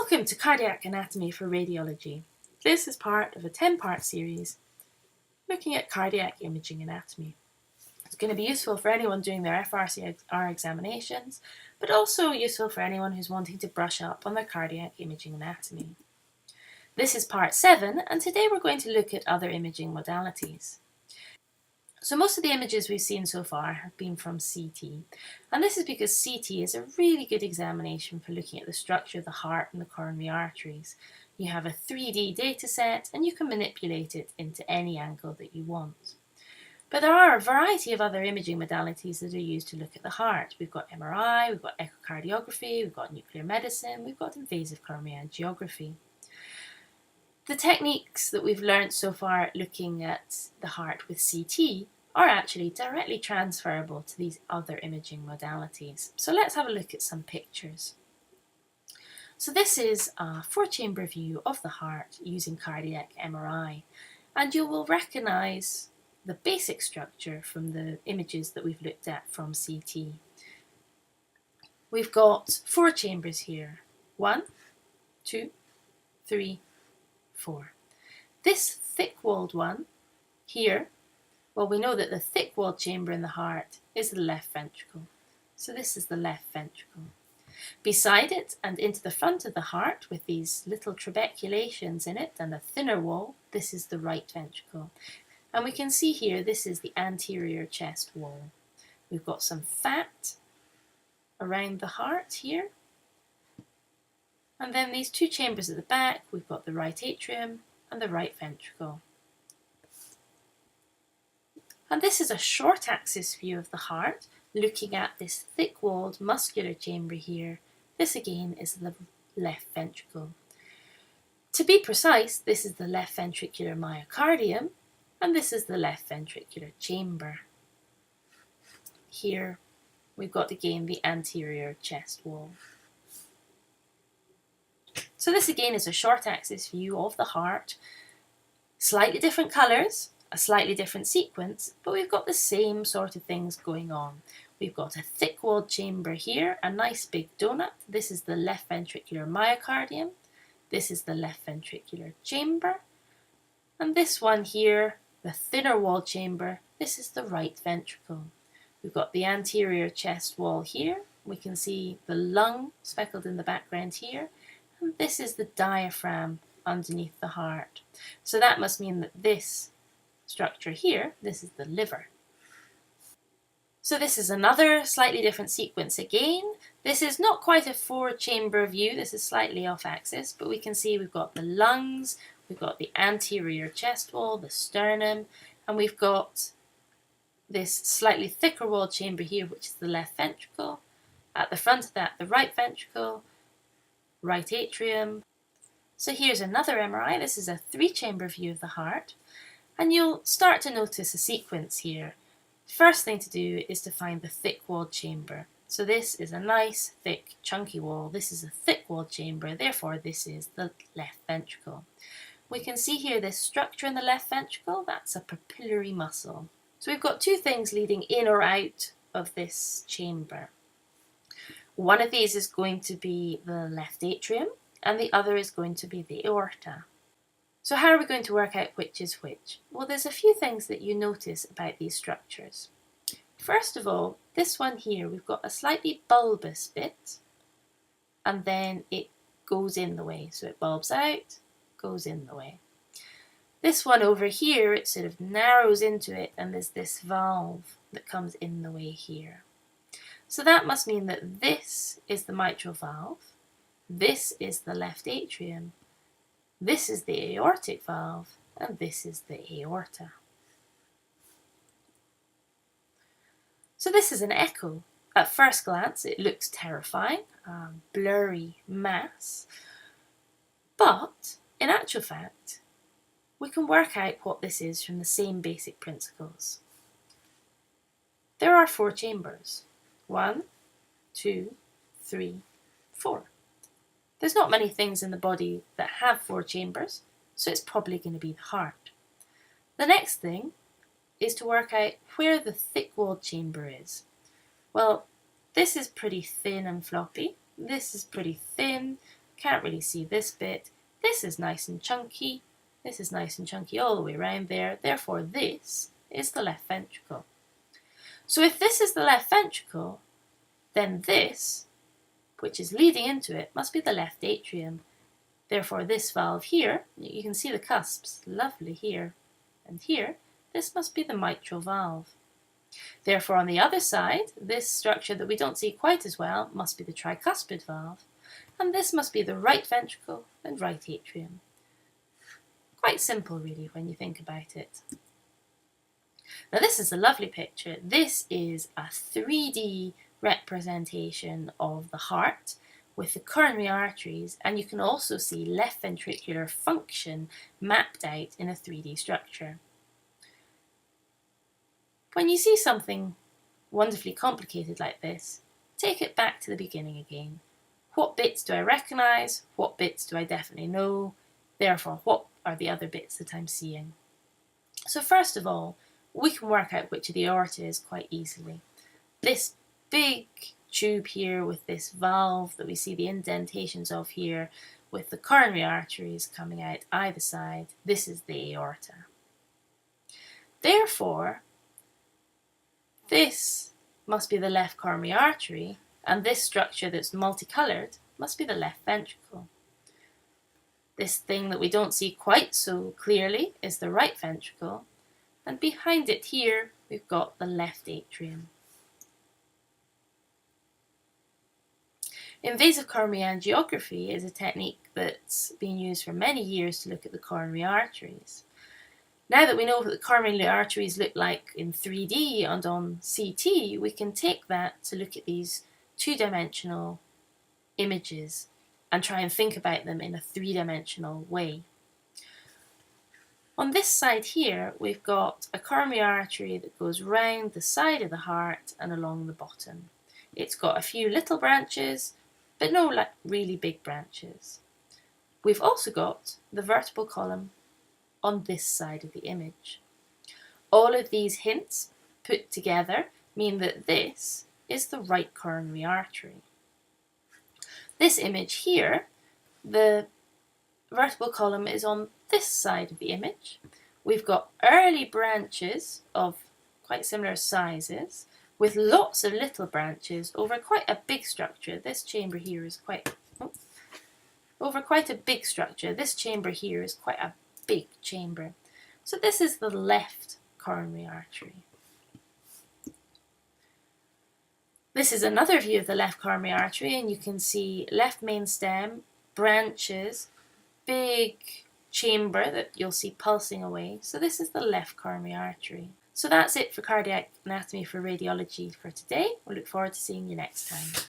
Welcome to Cardiac Anatomy for Radiology. This is part of a 10-part series looking at cardiac imaging anatomy. It's going to be useful for anyone doing their FRCR examinations, but also useful for anyone who's wanting to brush up on their cardiac imaging anatomy. This is part 7, and today we're going to look at other imaging modalities. So most of the images we've seen so far have been from CT, and this is because CT is a really good examination for looking at the structure of the heart and the coronary arteries. You have a 3D data set and you can manipulate it into any angle that you want. But there are a variety of other imaging modalities that are used to look at the heart. We've got MRI, we've got echocardiography, we've got nuclear medicine, we've got invasive coronary angiography. The techniques that we've learned so far looking at the heart with CT are actually directly transferable to these other imaging modalities. So let's have a look at some pictures. So this is a 4-chamber view of the heart using cardiac MRI, and you will recognise the basic structure from the images that we've looked at from CT. We've got 4 chambers here. 1, 2, 3, 4. This thick-walled one here, well, we know that the thick-walled chamber in the heart is the left ventricle. So this is the left ventricle. Beside it and into the front of the heart with these little trabeculations in it and a thinner wall, this is the right ventricle. And we can see here this is the anterior chest wall. We've got some fat around the heart here. And then these 2 chambers at the back, we've got the right atrium and the right ventricle. And this is a short axis view of the heart, looking at this thick-walled muscular chamber here. This again is the left ventricle. To be precise, this is the left ventricular myocardium, and this is the left ventricular chamber. Here we've got again the anterior chest wall. So this again is a short axis view of the heart, slightly different colours, a slightly different sequence, but we've got the same sort of things going on. We've got a thick-walled chamber here, a nice big donut. This is the left ventricular myocardium. This is the left ventricular chamber. And this one here, the thinner walled chamber, this is the right ventricle. We've got the anterior chest wall here. We can see the lung speckled in the background here. And this is the diaphragm underneath the heart. So that must mean that this structure here, this is the liver. So this is another slightly different sequence again. This is not quite a 4-chamber view, this is slightly off axis, but we can see we've got the lungs, we've got the anterior chest wall, the sternum, and we've got this slightly thicker walled chamber here, which is the left ventricle. At the front of that, the right ventricle, right atrium. So here's another MRI. This is a 3-chamber view of the heart, and you'll start to notice a sequence here. First thing to do is to find the thick-walled chamber. So this is a nice, thick, chunky wall. This is a thick-walled chamber, therefore this is the left ventricle. We can see here this structure in the left ventricle, that's a papillary muscle. So we've got 2 things leading in or out of this chamber. One of these is going to be the left atrium, and the other is going to be the aorta. So how are we going to work out which is which? Well, there's a few things that you notice about these structures. First of all, this one here, we've got a slightly bulbous bit, and then it goes in the way. So it bulbs out, goes in the way. This one over here, it sort of narrows into it, and there's this valve that comes in the way here. So that must mean that this is the mitral valve, this is the left atrium, this is the aortic valve, and this is the aorta. So this is an echo. At first glance, it looks terrifying, a blurry mass, but in actual fact, we can work out what this is from the same basic principles. There are 4 chambers. 1, 2, 3, 4. There's not many things in the body that have 4 chambers, so it's probably going to be the heart. The next thing is to work out where the thick-walled chamber is. Well, this is pretty thin and floppy. This is pretty thin, can't really see this bit. This is nice and chunky. This is nice and chunky all the way around there. Therefore, this is the left ventricle. So if this is the left ventricle, then this, which is leading into it, must be the left atrium. Therefore, this valve here, you can see the cusps, lovely here and here, this must be the mitral valve. Therefore, on the other side, this structure that we don't see quite as well must be the tricuspid valve, and this must be the right ventricle and right atrium. Quite simple, really, when you think about it. Now, this is a lovely picture. This is a 3D representation of the heart with the coronary arteries, and you can also see left ventricular function mapped out in a 3D structure. When you see something wonderfully complicated like this, take it back to the beginning again. What bits do I recognise? What bits do I definitely know? Therefore, what are the other bits that I'm seeing? So first of all, we can work out which of the aorta is quite easily. This big tube here with this valve that we see the indentations of here with the coronary arteries coming out either side, this is the aorta. Therefore, this must be the left coronary artery, and this structure that's multicoloured must be the left ventricle. This thing that we don't see quite so clearly is the right ventricle, and behind it here we've got the left atrium. Invasive coronary angiography is a technique that's been used for many years to look at the coronary arteries. Now that we know what the coronary arteries look like in 3D and on CT, we can take that to look at these two-dimensional images and try and think about them in a three-dimensional way. On this side here, we've got a coronary artery that goes round the side of the heart and along the bottom. It's got a few little branches, but no really big branches. We've also got the vertebral column on this side of the image. All of these hints put together mean that this is the right coronary artery. This image here, the vertebral column is on this side of the image. We've got early branches of quite similar sizes with lots of little branches over quite a big structure. This chamber here is over quite a big structure. This chamber here is quite a big chamber. So this is the left coronary artery. This is another view of the left coronary artery, and you can see left main stem, branches, big chamber that you'll see pulsing away. So this is the left coronary artery. So that's it for cardiac anatomy for radiology for today. We'll look forward to seeing you next time.